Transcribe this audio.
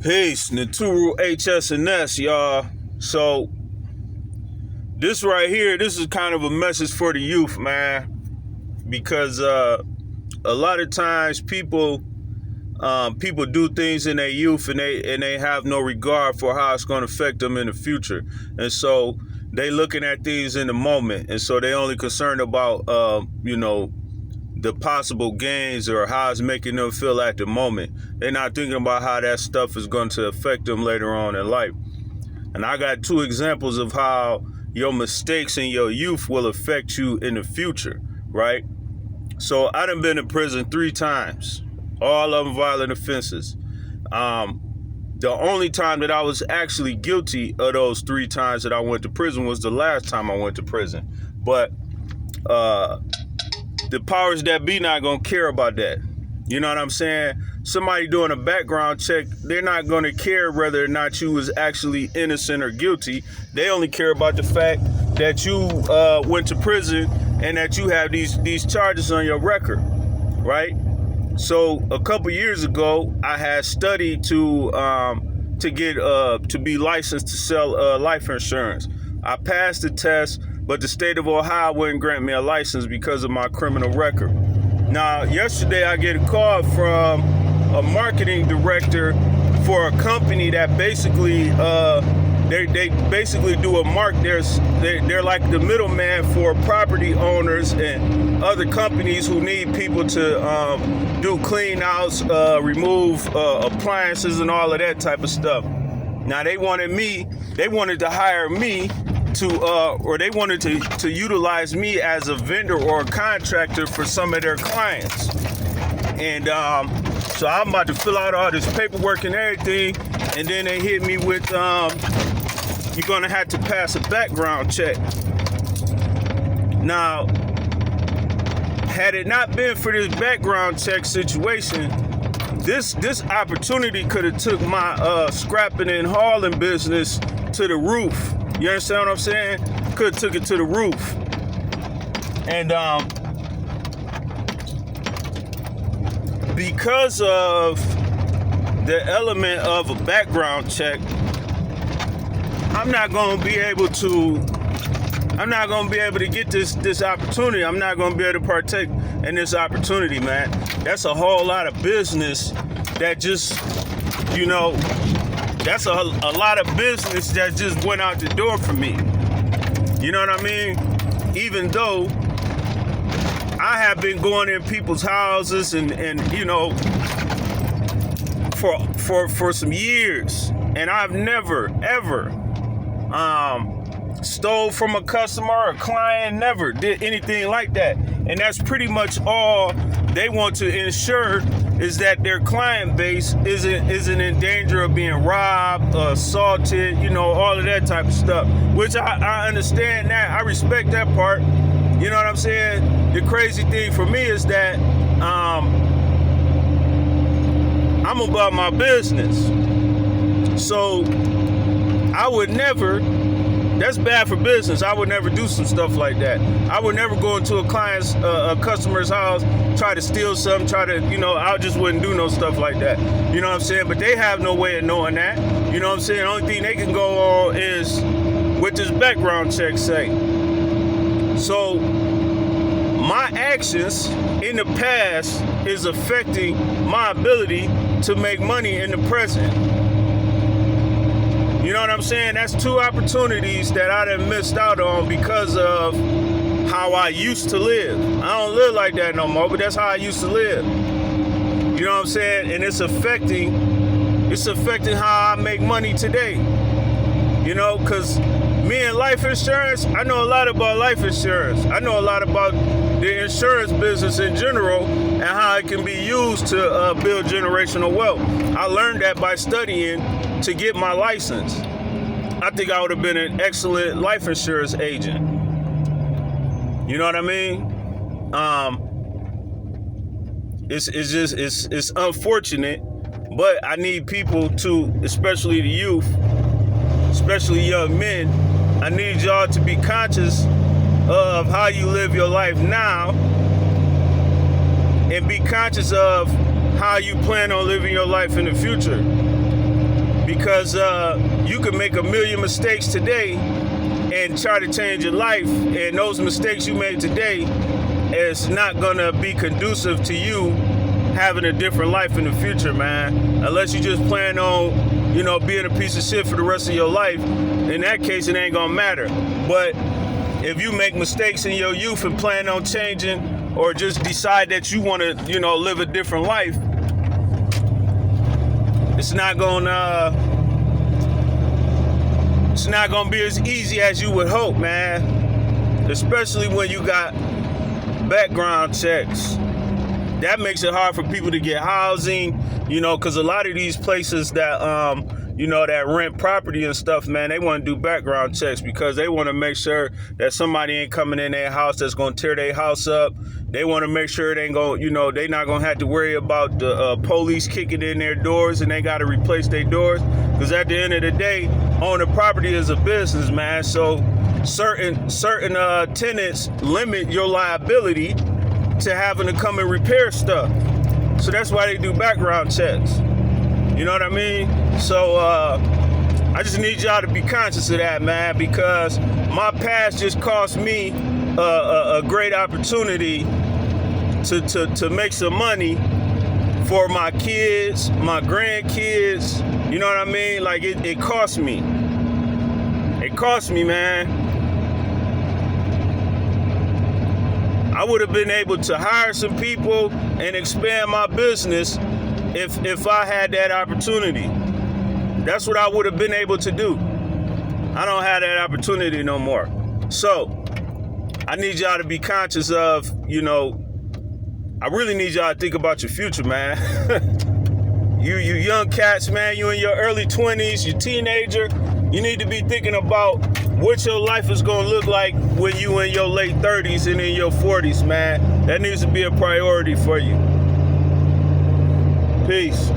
Peace, Naturu HS&S, y'all. So, this right here, this is kind of a message for the youth, man. Because a lot of times people do things in their youth and they have no regard for how it's going to affect them in the future. And so, they looking at things in the moment. And so, they only concerned about, the possible gains or how it's making them feel at the moment. They're not thinking about how that stuff is going to affect them later on in life. And I got two examples of how your mistakes in your youth will affect you in the future, right? So I done been to prison 3 times, all of them violent offenses. The only time that I was actually guilty of those 3 times that I went to prison was the last time I went to prison. But the powers that be not gonna care about that. You know what I'm saying? Somebody doing a background check, they're not gonna care whether or not you was actually innocent or guilty. They only care about the fact that you went to prison and that you have these charges on your record, right? So a couple years ago, I had studied to be licensed to sell life insurance. I passed the test, but the state of Ohio wouldn't grant me a license because of my criminal record. Now, yesterday I get a call from a marketing director for a company that basically, they basically do a they're like the middleman for property owners and other companies who need people to do clean outs, remove appliances and all of that type of stuff. Now they wanted to hire me they wanted to utilize me as a vendor or a contractor for some of their clients. And so I'm about to fill out all this paperwork and everything, and then they hit me with, you're gonna have to pass a background check. Now, had it not been for this background check situation, this opportunity could have took my scrapping and hauling business to the roof. You understand what I'm saying? Could have took it to the roof. And because of the element of a background check, I'm not gonna be able to get this opportunity. I'm not gonna be able to partake in this opportunity, man. That's a whole lot of business that just, that's a lot of business that just went out the door for me. You know what I mean? Even though I have been going in people's houses and for some years, and I've never ever stole from a customer or a client, never did anything like that. And that's pretty much all they want to ensure, is that their client base isn't in danger of being robbed, assaulted, all of that type of stuff, which I understand that. I respect that part. You know what I'm saying? The crazy thing for me is that I'm about my business. So I would never, that's bad for business. I would never do some stuff like that. I would never go into a customer's house, try to steal something, I just wouldn't do no stuff like that. You know what I'm saying? But they have no way of knowing that. You know what I'm saying? The only thing they can go on is what this background check say. So my actions in the past is affecting my ability to make money in the present. You know what I'm saying? That's 2 opportunities that I done missed out on because of how I used to live. I don't live like that no more, but that's how I used to live. You know what I'm saying? And it's affecting how I make money today. Because me and life insurance, I know a lot about life insurance. I know a lot about the insurance business in general and how it can be used to build generational wealth. I learned that by studying to get my license. I think I would have been an excellent life insurance agent. You know what I mean? It's unfortunate, but I need people to, especially the youth, especially young men, I need y'all to be conscious of how you live your life now and be conscious of how you plan on living your life in the future. because you can make a million mistakes today and try to change your life, and those mistakes you made today is not gonna be conducive to you having a different life in the future, man. Unless you just plan on, you know, being a piece of shit for the rest of your life. In that case, it ain't gonna matter. But if you make mistakes in your youth and plan on changing, or just decide that you want to, you know, live a different life, it's not gonna be as easy as you would hope, man. Especially when you got background checks. That makes it hard for people to get housing, you know, because a lot of these places that, you know, that rent property and stuff, man, they want to do background checks because they want to make sure that somebody ain't coming in their house that's going to tear their house up. They want to make sure it ain't going, you know, they not going to have to worry about the police kicking in their doors and they got to replace their doors. Because at the end of the day, owning property is a business, man. So certain tenants limit your liability to having to come and repair stuff. So that's why they do background checks. You know what I mean? So I just need y'all to be conscious of that, man, because my past just cost me a great opportunity to make some money for my kids, my grandkids. You know what I mean? Like it cost me. It cost me, man. I would have been able to hire some people and expand my business if I had that opportunity. That's what I would have been able to do. I don't have that opportunity no more. So I need y'all to be conscious of, you know, I really need y'all to think about your future, man. You young cats, man, you in your early 20s, you teenager, you need to be thinking about what your life is going to look like when you in your late 30s and in your 40s, man. That needs to be a priority for you. Peace.